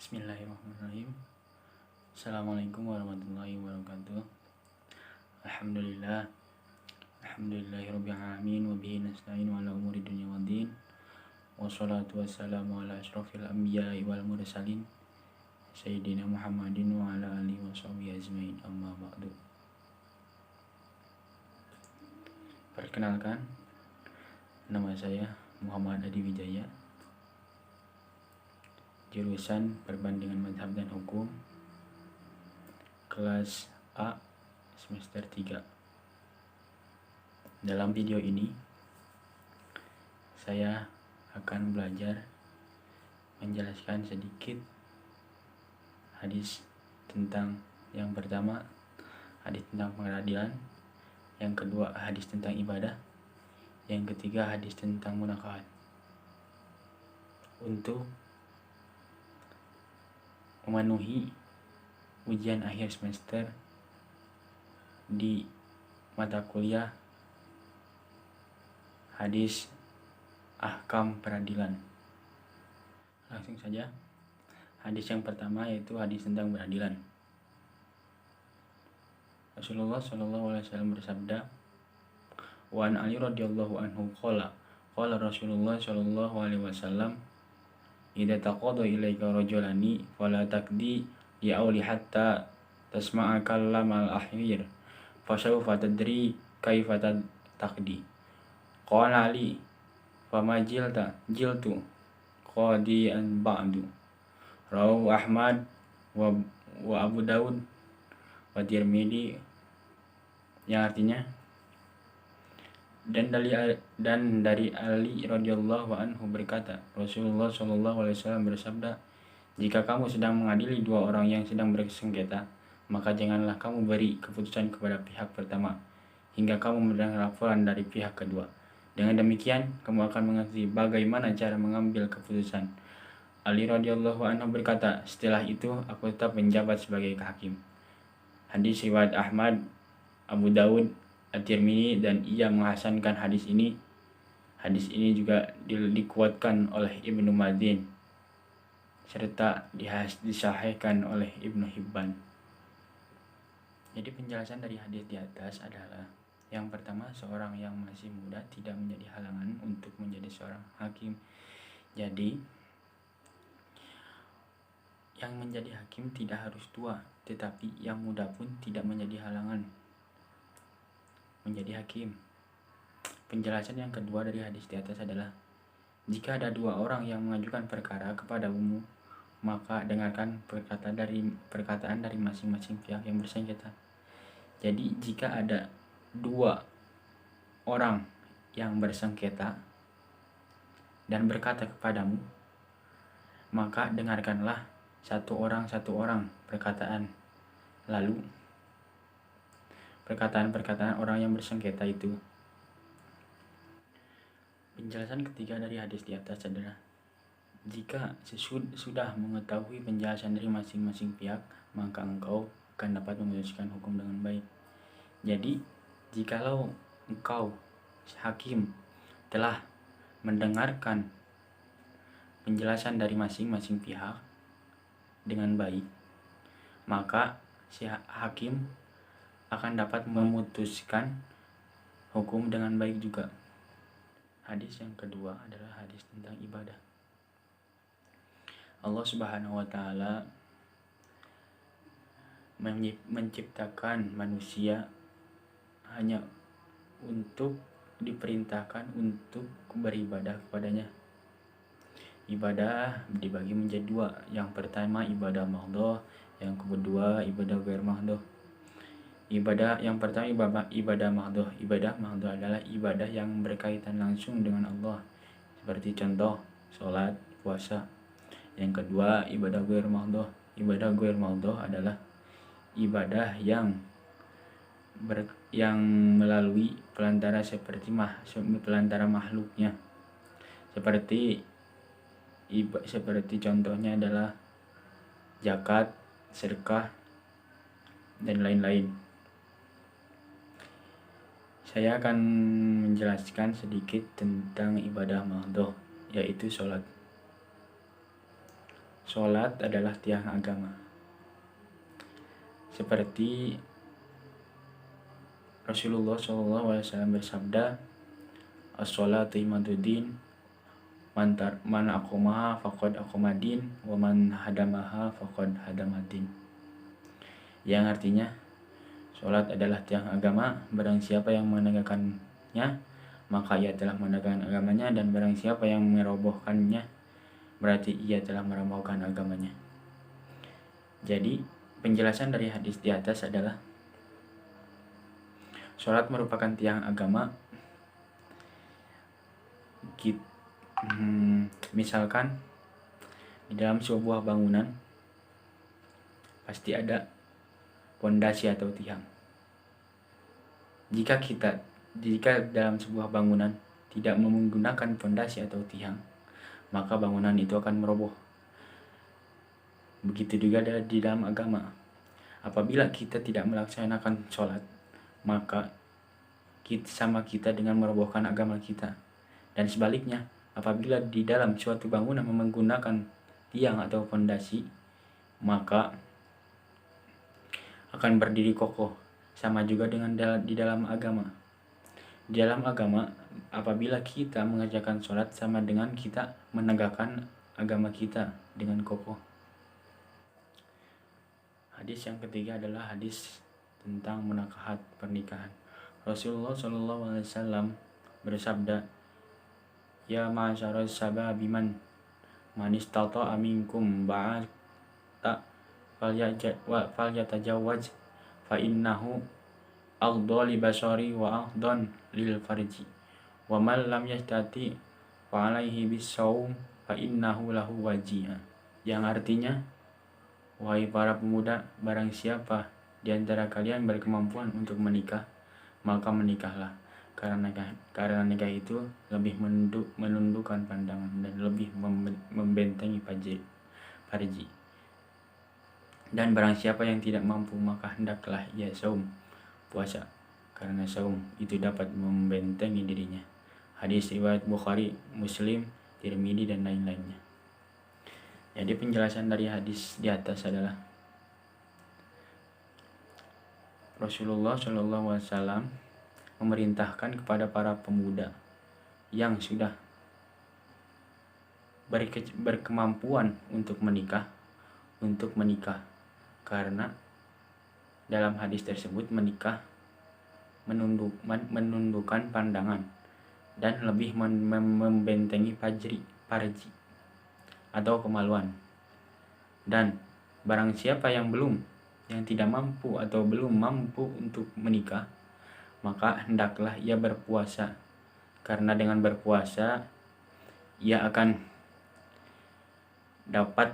Bismillahirrahmanirrahim. Assalamualaikum warahmatullahi wabarakatuh. Alhamdulillah. Alhamdulillahirabbil alamin wa bihi nasta'in ala umuri dunya waddin. Wassalatu wassalamu ala asyrofil anbiya'i wal mursalin Sayyidina Muhammadin wa ala alihi wa sahbihi ajmain, amma ba'du. Perkenalkan, nama saya Muhammad Adi Wijaya, jurusan Perbandingan Mazhab dan Hukum, kelas A, semester 3. Dalam video ini saya akan belajar menjelaskan sedikit hadis tentang, yang pertama hadis tentang pengadilan, yang kedua hadis tentang ibadah, yang ketiga hadis tentang munakahat. Untuk memenuhi ujian akhir semester di mata kuliah hadis ahkam peradilan. Langsung saja. Hadis yang pertama yaitu hadis tentang peradilan. Rasulullah SAW bersabda, "Wa an Ali radhiyallahu anhu qala Rasulullah SAW, idza taqada ilaika rajulani fala taqdi li awli hatta tasma'a kallamal ahwir fasawfa tadri kaifa taqdi." Qala Ali, "Fama jiltu qadi'an ba'du." Rawahu Ahmad wa Abu Daud wa Tirmidzi, yang artinya, dan dari Ali radhiyallahu anhu berkata, Rasulullah SAW bersabda, "Jika kamu sedang mengadili dua orang yang sedang bersengketa, maka janganlah kamu beri keputusan kepada pihak pertama hingga kamu mendengar laporan dari pihak kedua. Dengan demikian, kamu akan mengerti bagaimana cara mengambil keputusan." Ali radhiyallahu anhu berkata, "Setelah itu aku tetap menjabat sebagai hakim." Hadis riwayat Ahmad, Abu Daud, At-Tirmidzi, dan ia menghasankan hadis ini. Hadis ini juga dikuatkan oleh Ibnu Madin serta disahihkan oleh Ibnu Hibban. Jadi penjelasan dari hadis di atas adalah, yang pertama, seorang yang masih muda tidak menjadi halangan untuk menjadi seorang hakim. Jadi yang menjadi hakim tidak harus tua, tetapi yang muda pun tidak menjadi halangan menjadi hakim. Penjelasan yang kedua dari hadis di atas adalah, jika ada dua orang yang mengajukan perkara kepadamu, maka dengarkan perkataan dari masing-masing pihak yang bersengketa. Jadi jika ada dua orang yang bersengketa dan berkata kepadamu, maka dengarkanlah satu orang perkataan, lalu perkataan orang yang bersengketa itu. Penjelasan ketiga dari hadis di atas adalah, jika sudah mengetahui penjelasan dari masing-masing pihak, maka engkau akan dapat memutuskan hukum dengan baik. Jadi jikalau engkau hakim telah mendengarkan penjelasan dari masing-masing pihak dengan baik, maka si hakim akan dapat memutuskan hukum dengan baik juga. Hadis yang kedua adalah hadis tentang ibadah. Allah Subhanahu wa Ta'ala menciptakan manusia hanya untuk diperintahkan untuk beribadah kepadanya. Ibadah dibagi menjadi dua. Yang pertama ibadah mahdhah, yang kedua ibadah ghair mahdhah. Yang pertama ibadah mahdhah. Ibadah mahdhah adalah ibadah yang berkaitan langsung dengan Allah, seperti contoh sholat, puasa. Yang kedua ibadah ghair mahdhah. Ibadah ghair mahdhah adalah ibadah yang melalui pelantara pelantara makhluknya, seperti contohnya adalah zakat, sedekah, dan lain-lain. Saya akan menjelaskan sedikit tentang ibadah mahdhah, yaitu sholat. sholat adalah tiang agama. Seperti Rasulullah SAW bersabda, as-sholatu imaduddin, man aqomaha faqad aqomadin, wa man hadamaha faqad hadamadin. Yang artinya, sholat adalah tiang agama, barang siapa yang menegakkannya, maka ia telah menegakkan agamanya, dan barang siapa yang merobohkannya, berarti ia telah merobohkan agamanya. Jadi, penjelasan dari hadis di atas adalah sholat merupakan tiang agama. Misalkan di dalam sebuah bangunan pasti ada pondasi atau tiang. Jika dalam sebuah bangunan tidak menggunakan pondasi atau tiang, maka bangunan itu akan meroboh. Begitu juga di dalam agama. Apabila kita tidak melaksanakan sholat, maka kita dengan merobohkan agama kita. Dan sebaliknya, apabila di dalam suatu bangunan menggunakan tiang atau fondasi, maka akan berdiri kokoh. Sama juga dengan di dalam agama. Di dalam agama, apabila kita mengerjakan sholat, sama dengan kita menegakkan agama kita dengan kokoh. Hadis yang ketiga adalah hadis tentang munakahat, pernikahan. Rasulullah SAW bersabda, ya ma'asyaral sababi man istata'a minkum ba'ata falyatajawwaz fa innahu aghdha li basari wa ahdhan lil farji wa man lam yastati fa alaihi bisawm fa innahu lahu wajia. Yang artinya, wahai para pemuda, barang siapa di antara kalian berkemampuan untuk menikah, maka menikahlah, karena nikah itu lebih menundukkan pandangan dan lebih membentengi farji. Dan barang siapa yang tidak mampu, maka hendaklah ia saum, puasa, karena saum itu dapat membentengi dirinya. Hadis riwayat Bukhari, Muslim, Tirmidzi, dan lain-lainnya. Jadi penjelasan dari hadis di atas adalah Rasulullah SAW memerintahkan kepada para pemuda yang sudah berkemampuan untuk menikah, karena dalam hadis tersebut menikah menundukkan pandangan dan lebih membentengi farji atau kemaluan. Dan barang siapa yang tidak mampu atau belum mampu untuk menikah, maka hendaklah ia berpuasa, karena dengan berpuasa ia akan dapat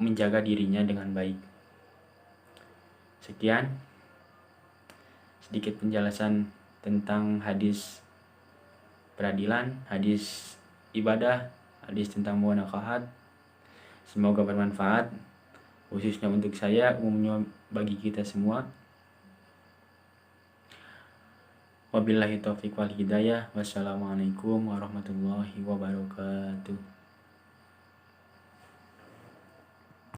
menjaga dirinya dengan baik. Sekian sedikit penjelasan tentang hadis peradilan, hadis ibadah, hadis tentang munakahat. Semoga bermanfaat, khususnya untuk saya, umumnya bagi kita semua. Wabillahi taufiq wal hidayah. Wassalamualaikum warahmatullahi wabarakatuh.